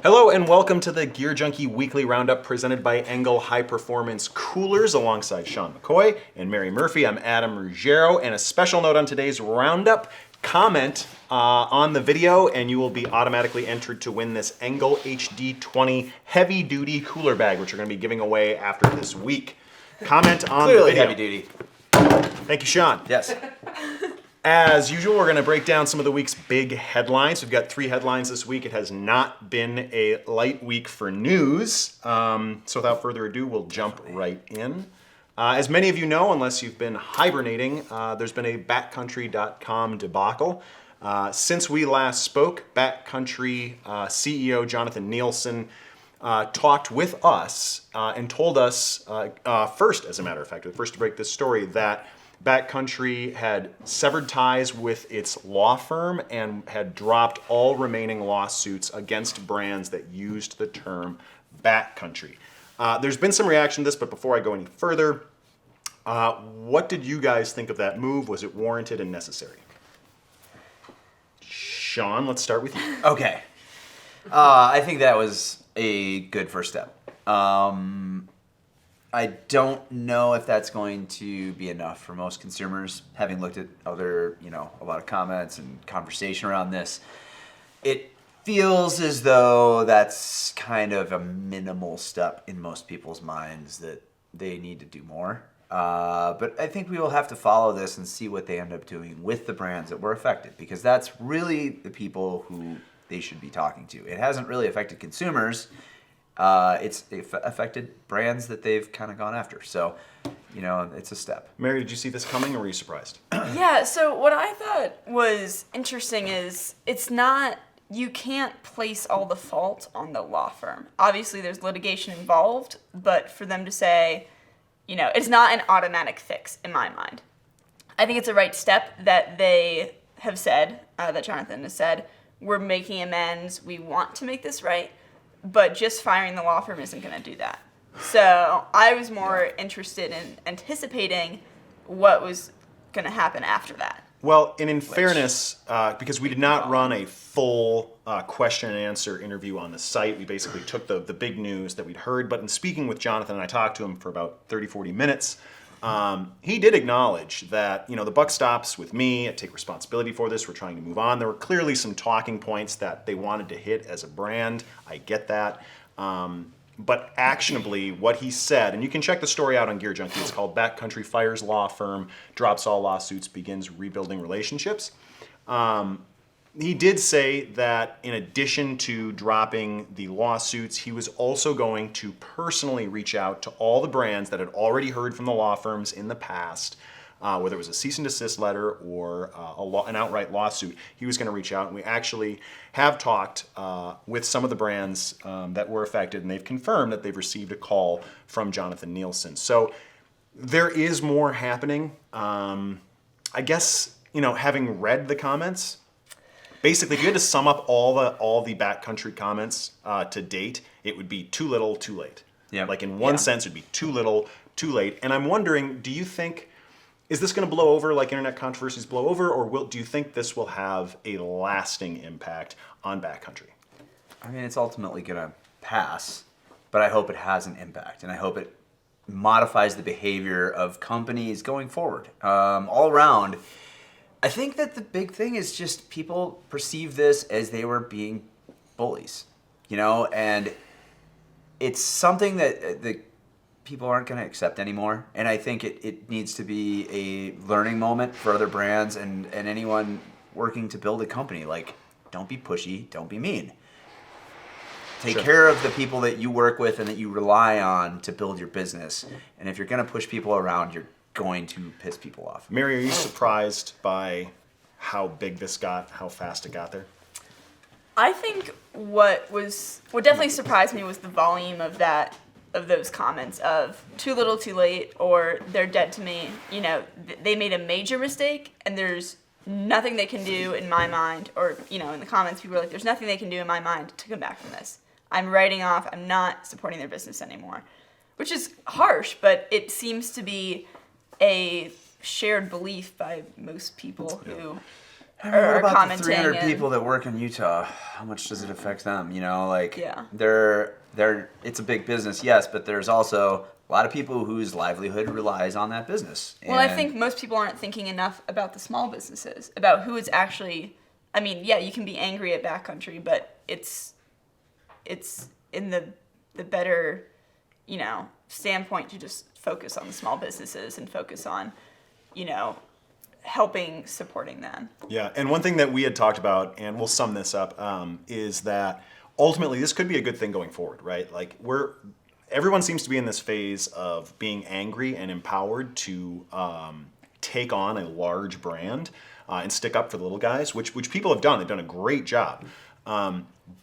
Hello and welcome to the GearJunkie Weekly Roundup presented by Engel High Performance Coolers alongside Sean McCoy and Mary Murphy. I'm Adam Ruggiero, and a special note on today's Roundup: comment on the video and you will be automatically entered to win this Engel HD20 Heavy Duty Cooler Bag, which we're going to be giving away after this week. Comment on Clearly the video. heavy duty. Thank you, Sean. Yes. As usual, we're going to break down some of the week's big headlines. We've got 3 headlines this week. It has not been a light week for news. So without further ado, we'll jump right in. As many of you know, unless you've been hibernating, there's been a Backcountry.com debacle. Since we last spoke, Backcountry CEO Jonathan Nielsen talked with us and told us first, as a matter of fact, first to break this story, that Backcountry had severed ties with its law firm and had dropped all remaining lawsuits against brands that used the term backcountry. There's been some reaction to this, but before I go any further, what did you guys think of that move? Was it warranted and necessary? Sean, let's start with you. Okay. I think that was a good first step. I don't know if that's going to be enough for most consumers. Having looked at other, a lot of comments and conversation around this, it feels as though that's kind of a minimal step in most people's minds, that they need to do more. But I think we will have to follow this and see what they end up doing with the brands that were affected, because that's really the people who they should be talking to. It hasn't really affected consumers. It's affected brands that they've kind of gone after. So, it's a step. Mary, did you see this coming or were you surprised? Yeah, so what I thought was interesting is you can't place all the fault on the law firm. Obviously, there's litigation involved, but for them to say, it's not an automatic fix in my mind. I think it's a right step that they have said, that Jonathan has said, we're making amends, we want to make this right. But just firing the law firm isn't going to do that. So I was more interested in anticipating what was going to happen after that. Well, and in fairness, because we did not run a full question and answer interview on the site, we basically took the big news that we'd heard. But in speaking with Jonathan, and I talked to him for about 30, 40 minutes, he did acknowledge that, the buck stops with me. I take responsibility for this. We're trying to move on. There were clearly some talking points that they wanted to hit as a brand. I get that. But actionably, what he said, and you can check the story out on GearJunkie. It's called Backcountry Fires Law Firm, Drops All Lawsuits, Begins Rebuilding Relationships. He did say that in addition to dropping the lawsuits, he was also going to personally reach out to all the brands that had already heard from the law firms in the past, whether it was a cease and desist letter or an outright lawsuit. He was going to reach out, and we actually have talked with some of the brands that were affected, and they've confirmed that they've received a call from Jonathan Nielsen. So there is more happening. I guess, having read the comments, basically, if you had to sum up all the Backcountry comments to date, it would be too little, too late. Yeah. Like in one sense, it'd be too little, too late. And I'm wondering, do you think, is this going to blow over like internet controversies blow over, or do you think this will have a lasting impact on Backcountry? I mean, it's ultimately going to pass, but I hope it has an impact, and I hope it modifies the behavior of companies going forward. All around, I think that the big thing is just people perceive this as they were being bullies, and it's something that the people aren't going to accept anymore. And I think it needs to be a learning moment for other brands and anyone working to build a company. Like, don't be pushy, don't be mean. Take care of the people that you work with and that you rely on to build your business. And if you're going to push people around, you're going to piss people off. Mary, are you surprised by how big this got, how fast it got there? I think what definitely surprised me was the volume of those comments of too little, too late, or they're dead to me. They made a major mistake, and there's nothing they can do in my mind, or, in the comments, people were like, there's nothing they can do in my mind to come back from this. I'm writing off, I'm not supporting their business anymore, which is harsh, but it seems to be a shared belief by most people who I mean, what are about the commenting 300 and- people that work in Utah? How much does it affect them? You know, like Yeah. it's a big business, yes, but there's also a lot of people whose livelihood relies on that business. Well, I And think most people aren't thinking enough about the small businesses, about who is actually. I mean, yeah, you can be angry at Backcountry, but it's in the better, standpoint to just focus on the small businesses and focus on, supporting them. Yeah, and one thing that we had talked about, and we'll sum this up, is that ultimately this could be a good thing going forward, right? Like everyone seems to be in this phase of being angry and empowered to take on a large brand and stick up for the little guys, which people have done. They've done a great job.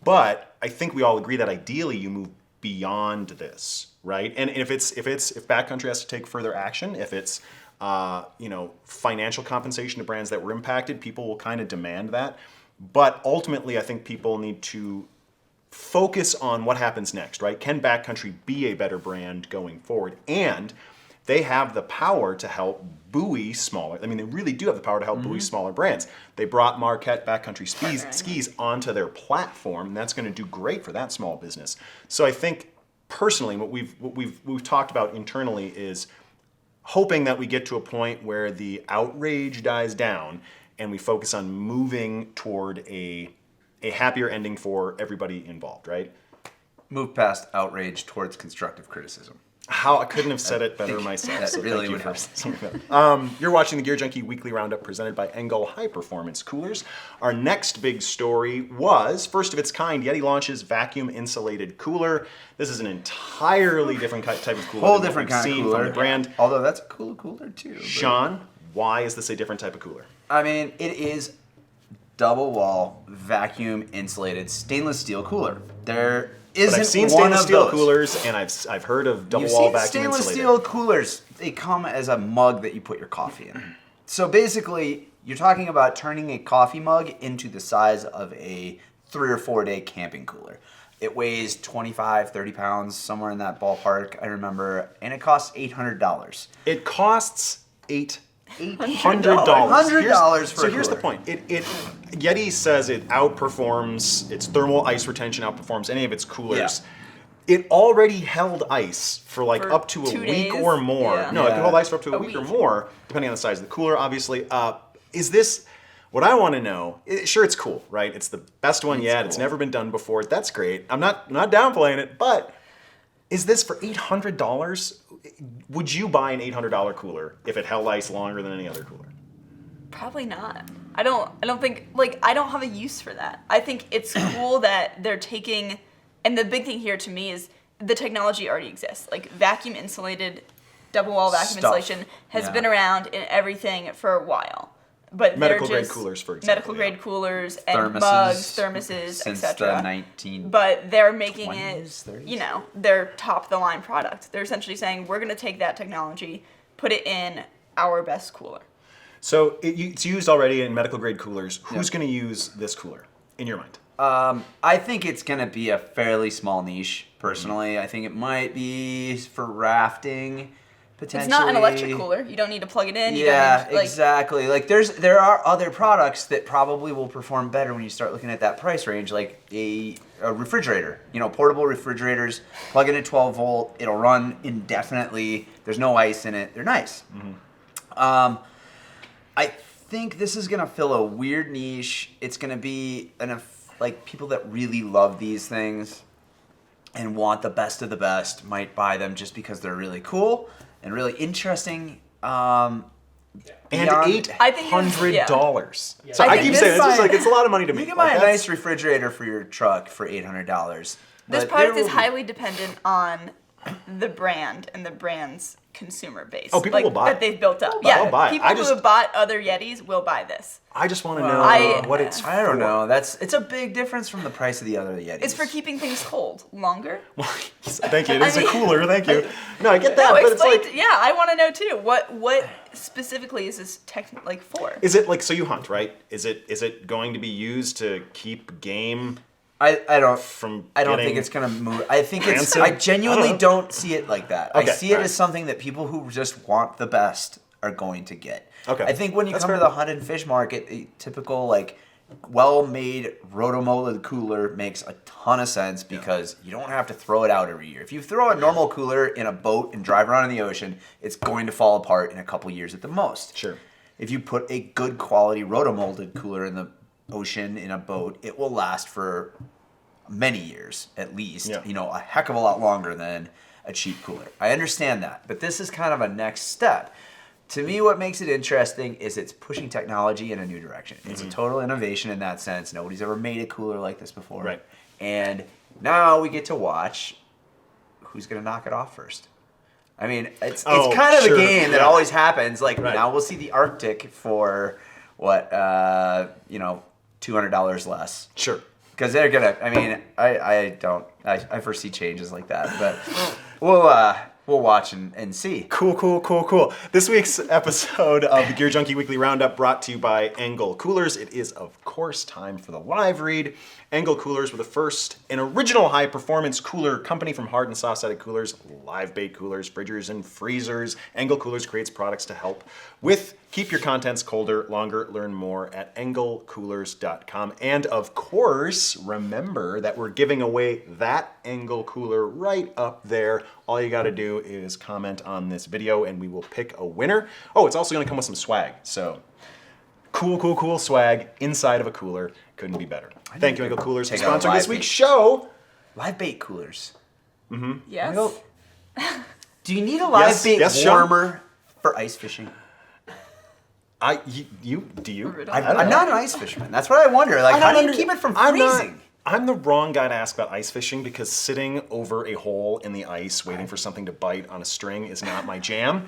But I think we all agree that ideally you move beyond this, right? And if Backcountry has to take further action, if it's financial compensation to brands that were impacted, people will kind of demand that. But ultimately, I think people need to focus on what happens next, right? Can Backcountry be a better brand going forward? And they have the power to help buoy smaller. I mean, they really do have the power to help buoy smaller brands. They brought Marquette Backcountry skis onto their platform, and that's going to do great for that small business. So I think personally, what we've talked about internally is hoping that we get to a point where the outrage dies down and we focus on moving toward a happier ending for everybody involved, right? move past outrage towards constructive criticism. How I couldn't have said it better myself. That So really thank you would for help. saying that. You're watching the GearJunkie Weekly Roundup presented by Engel High Performance Coolers. Our next big story was, first of its kind, Yeti launches Vacuum-Insulated Cooler. This is an entirely different type of cooler Whole than what different we've kind of seen cooler. from the brand. Although that's a cool cooler too. but- Sean, why is this a different type of cooler? I mean, it is double wall vacuum insulated stainless steel cooler. There isn't But I've seen one stainless of steel those. coolers, and I've heard of double You've wall seen vacuum stainless insulated. steel coolers. They come as a mug that you put your coffee in. So basically, you're talking about turning a coffee mug into the size of a 3 or 4 day camping cooler. It weighs 25, 30 pounds, somewhere in that ballpark, I remember, and it costs $800. It costs $800. $100 for So a here's the cooler. point. Yeti says it outperforms, its thermal ice retention outperforms any of its coolers. It already held ice for like For up to a 2 week days? or more. Yeah. No, it could Yeah. hold ice for up to a A week or week. more, depending on the size of the cooler, obviously. Is this, what I want to know, sure, it's cool, right? It's the best one yet. It's cool. never been done before. That's great. I'm not downplaying it, but is this for $800? Would you buy an $800 cooler if it held ice longer than any other cooler? Probably not. I don't think, like, I don't have a use for that. I think it's cool that they're taking, and the big thing here to me is the technology already exists. Like, vacuum insulated, double wall vacuum Stuff. insulation has Yeah. been around in everything for a while. But Medical they're grade just coolers, for example, medical yeah. grade coolers and Thermoses. mugs, thermoses, Since etc. the 19... But they're making 20s, it, 30s? their top of the line product. They're essentially saying, we're going to take that technology, put it in our best cooler. So it's used already in medical grade coolers. Who's going to use this cooler, in your mind? I think it's going to be a fairly small niche, personally. I think it might be for rafting, potentially. It's not an electric cooler. You don't need to plug it in. Yeah, you don't need, exactly. Like there are other products that probably will perform better when you start looking at that price range, like a refrigerator. You know, portable refrigerators. Plug in a 12 volt. It'll run indefinitely. There's no ice in it. They're nice. I think this is gonna fill a weird niche. It's gonna be like people that really love these things and want the best of the best might buy them just because they're really cool and really interesting. And Beyond- $800. Yeah. So I I, think keep this saying it's just buy- like it's a lot of money to me. You can buy Like, a that's- nice refrigerator for your truck for $800. This but product there is will be- highly dependent on the brand and the brand's consumer base. Oh, people will buy that it. they've built up. They'll buy it. People I who just- have bought other Yetis will buy this. I just want to Well, know what it's I don't for. know. It's a big difference from the price of the other Yetis. It's for keeping things cold longer. Thank you. It is I mean- a cooler. Thank you. No, I get that, No, but it's explain. like, Yeah, I want to know too. What specifically is this for? is it like, so you hunt, right? Is it going to be used to keep game I don't from I don't getting think it's gonna move. I think rancid? I genuinely I don't know. don't see it like that. I Okay, see it alright. as something that people who just want the best are going to get. Okay. I think when you That's come fair. to the hunt and fish market, a typical like well-made rotomolded cooler makes a ton of sense because you don't have to throw it out every year. If you throw a normal cooler in a boat and drive around in the ocean, it's going to fall apart in a couple years at the most. Sure. If you put a good quality rotomolded cooler in the ocean in a boat, it will last for many years at least. Yeah. You know, a heck of a lot longer than a cheap cooler. I understand that, but this is kind of a next step. To me, what makes it interesting is it's pushing technology in a new direction. It's a total innovation in that sense. Nobody's ever made a cooler like this before. Right. And now we get to watch who's going to knock it off first. I mean, it's kind of sure. a game that Yeah. always happens. Like, Right. now we'll see the Arctic for, what, $200 less. Sure. Because they're going to, I mean, I foresee changes like that. But we'll watch and see. Cool. This week's episode of the GearJunkie Weekly Roundup brought to you by Engel Coolers. It is, of course, time for the live read. Engel Coolers were the first and original high-performance cooler company from hard and soft-sided coolers, live bait coolers, fridgers, and freezers. Engel Coolers creates products to help with keep your contents colder, longer. Learn more at engelcoolers.com. And, of course, remember that we're giving away that Engel Cooler right up there. All you got to do is comment on this video, and we will pick a winner. Oh, it's also going to come with some swag, so... Cool swag inside of a cooler. Couldn't be better. Thank you, Engel Coolers, for Check out sponsoring this live week's bait. show. Live bait coolers. Yes. Well, do you need a live bait Sean? warmer for ice fishing? Do you? I'm not an ice fisherman. That's what I wonder. Like, how do you keep it from freezing? I'm the wrong guy to ask about ice fishing because sitting over a hole in the ice waiting for something to bite on a string is not my jam.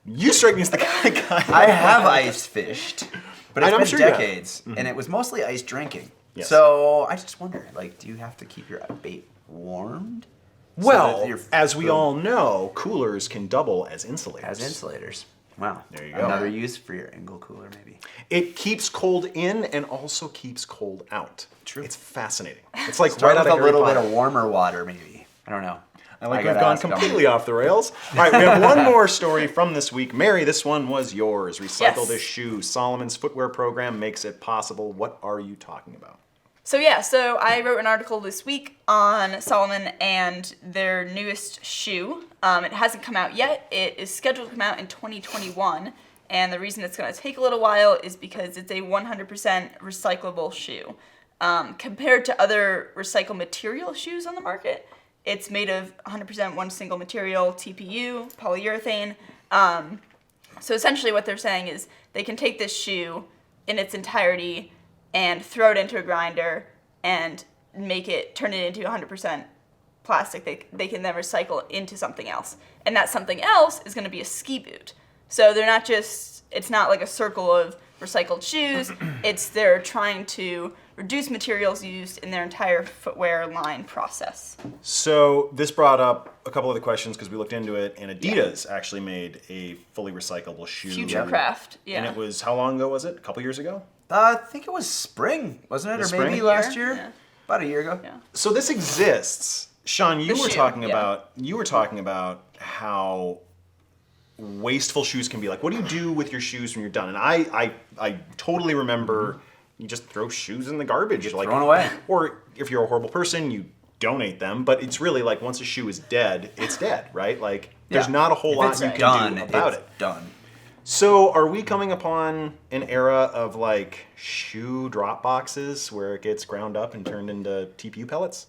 You strike me as the kind of guy. I have ice fished, but it's I'm been sure you have. decades, and it was mostly ice drinking. Yes. So I just wonder, like, do you have to keep your bait warmed? So Well, that you're- as we all know, coolers can double as insulators. as insulators. Wow. There you go. Another use for your Engel cooler, maybe. It keeps cold in and also keeps cold out. True. It's fascinating. It's like Start right out with of a Harry little bit Potter. of warmer water, maybe. I don't know. I like I we've gotta gone ask them. completely off the rails. All right, we have one more story from this week. Mary, this one was yours. Recycle Yes. this shoe. Salomon's footwear program makes it possible. What are you talking about? So I wrote an article this week on Salomon and their newest shoe. It hasn't come out yet. It is scheduled to come out in 2021. And the reason it's going to take a little while is because it's a 100% recyclable shoe. Compared to other recycled material shoes on the market, it's made of 100% one single material, TPU, polyurethane. So essentially what they're saying is they can take this shoe in its entirety and throw it into a grinder and turn it into 100% plastic. They can then recycle into something else. And that something else is going to be a ski boot. So it's not like a circle of recycled shoes. They're trying to reduce materials used in their entire footwear line process. So this brought up a couple of the questions because we looked into it, and Adidas actually made a fully recyclable shoe. Futurecraft, yeah. And it was, how long ago was it? A couple years ago? I think it was spring, wasn't it? Was Or maybe spring? last year? Yeah. About a year ago. Yeah. So this exists. Sean, you The were shoe, talking yeah. about how wasteful shoes can be. Like, what do you do with your shoes when you're done? And I totally remember you just throw shoes in the garbage. Like, thrown away. Or if you're a horrible person, you donate them. But it's really like once a shoe is dead, it's dead, right? Like, there's Yeah. not a whole If lot it's you can done, do about it's it. done. So are we coming upon an era of like shoe drop boxes where it gets ground up and turned into TPU pellets?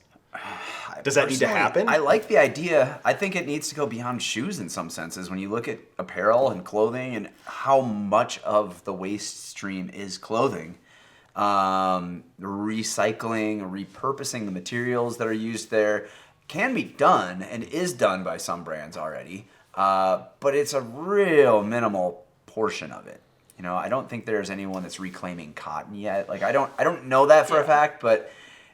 Does that need to Personally, happen? I like the idea. I think it needs to go beyond shoes in some senses. When you look at apparel and clothing and how much of the waste stream is clothing, recycling, repurposing the materials that are used there can be done and is done by some brands already, but it's a real minimal portion of it. You know, I don't think there's anyone that's reclaiming cotton yet. Like, I don't know that for a fact, but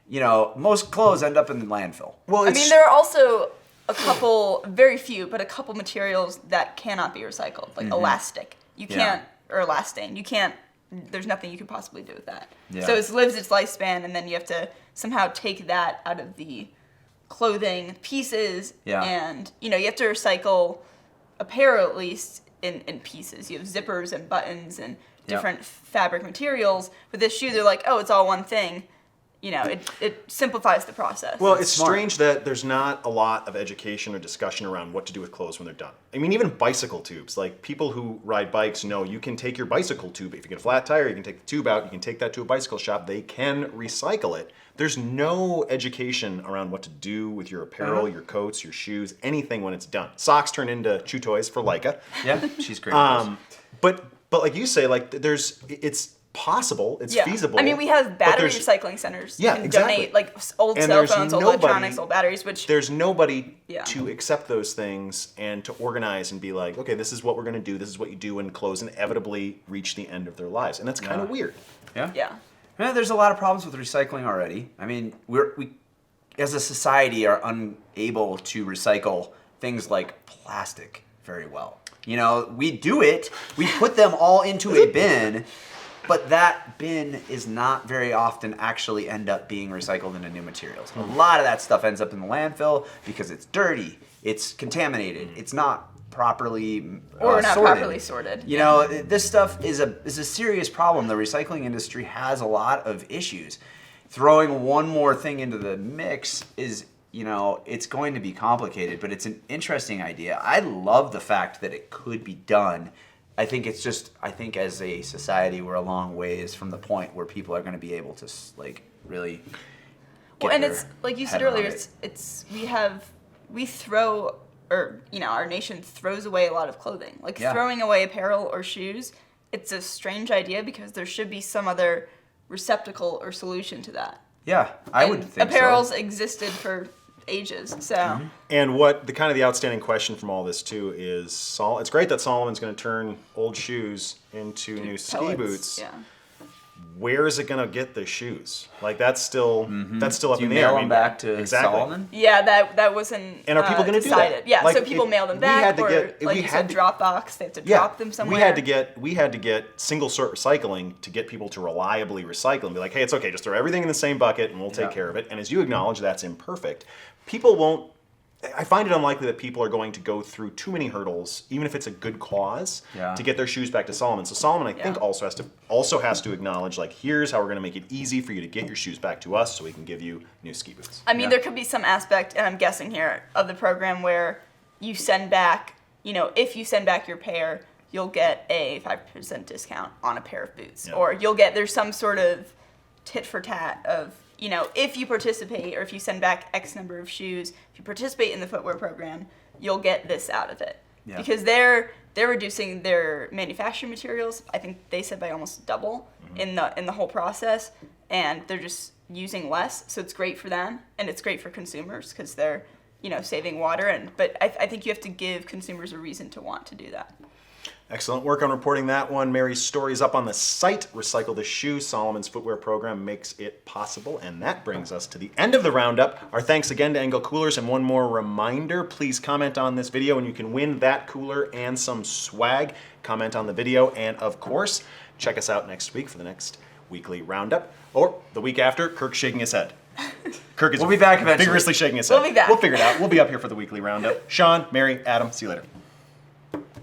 you know, most clothes end up in the landfill. Well, I mean, there are also a couple, very few, but a couple materials that cannot be recycled, like elastic. You can't, or elastane. You can't, there's nothing you could possibly do with that. Yeah. So it lives its lifespan, and then you have to somehow take that out of the clothing pieces. Yeah. And, you know, you have to recycle apparel at least in pieces. You have zippers and buttons and different fabric materials. With this shoe, they're like, oh, it's all one thing. You know, it simplifies the process. Well, it's strange that there's not a lot of education or discussion around what to do with clothes when they're done. I mean, even bicycle tubes. Like, people who ride bikes know you can take your bicycle tube. If you get a flat tire, you can take the tube out. You can take that to a bicycle shop. They can recycle it. There's no education around what to do with your apparel, your coats, your shoes, anything when it's done. Socks turn into chew toys for Leica. Yeah, she's great. But like you say, like, it's possible, it's feasible. I mean, we have battery recycling centers. Yeah, you can exactly. donate like old And cell there's phones, old nobody- electronics, old batteries, which there's nobody to accept those things and to organize and be like, okay, this is what we're going to do. This is what you do when clothes inevitably reach the end of their lives. And that's kind of weird. yeah. There's a lot of problems with recycling already. I mean, we as a society are unable to recycle things like plastic very well. You know, we do it. We put them all into a bin, but that bin is not very often actually end up being recycled into new materials. A lot of that stuff ends up in the landfill because it's dirty, it's contaminated, it's not properly Or not sorted. properly sorted. You know, this stuff is a serious problem. The recycling industry has a lot of issues. Throwing one more thing into the mix is, you know, it's going to be complicated, but it's an interesting idea. I love the fact that it could be done. I think it's just, I think as a society, we're a long ways from the point where people are going to be able to, like, really get Well, and their it's like you head said earlier, around it. it's we throw, or you know, our nation throws away a lot of clothing. Like throwing away apparel or shoes, it's a strange idea because there should be some other receptacle or solution to that. Yeah, I And would think apparel's so. existed for ages, so And what the kind of the outstanding question from all this too is, it's great that Salomon's going to turn old shoes into new ski pellets, boots. Yeah. Where is it going to get the shoes? Like, that's still up Do in you the air. mail I them mean, back to exactly. Solomon? Yeah, that wasn't. And are people going to do decided. that? Yeah, Like, so people mail them we had back, to or get- like we you had said, to- Dropbox. They have to drop them somewhere. We had to get single sort recycling to get people to reliably recycle and be like, hey, it's okay, just throw everything in the same bucket and we'll take care of it. And as you acknowledge, that's imperfect. People won't. I find it unlikely that people are going to go through too many hurdles, even if it's a good cause, to get their shoes back to Salomon. So Salomon, I think, also has to acknowledge, like, here's how we're going to make it easy for you to get your shoes back to us, so we can give you new ski boots. I mean, there could be some aspect, and I'm guessing here, of the program where you send back, you know, if you send back your pair, you'll get a 5% discount on a pair of boots. Yeah. Or there's some sort of tit for tat of, you know, if you participate or if you send back X number of shoes, if you participate in the footwear program, you'll get this out of it. Yeah. Because they're reducing their manufacturing materials, I think they said by almost double in the whole process, and they're just using less, so it's great for them and it's great for consumers because they're, you know, saving water, but I think you have to give consumers a reason to want to do that. Excellent work on reporting that one. Mary's story is up on the site. Recycle the Shoe. Salomon's footwear program makes it possible. And that brings us to the end of the roundup. Our thanks again to Engel Coolers. And one more reminder, please comment on this video and you can win that cooler and some swag. Comment on the video. And of course, check us out next week for the next weekly roundup. Or the week after, Kirk's shaking his head. Kirk is We'll be back eventually. vigorously shaking his head. We'll be back. We'll figure it out. We'll be up here for the weekly roundup. Sean, Mary, Adam, see you later.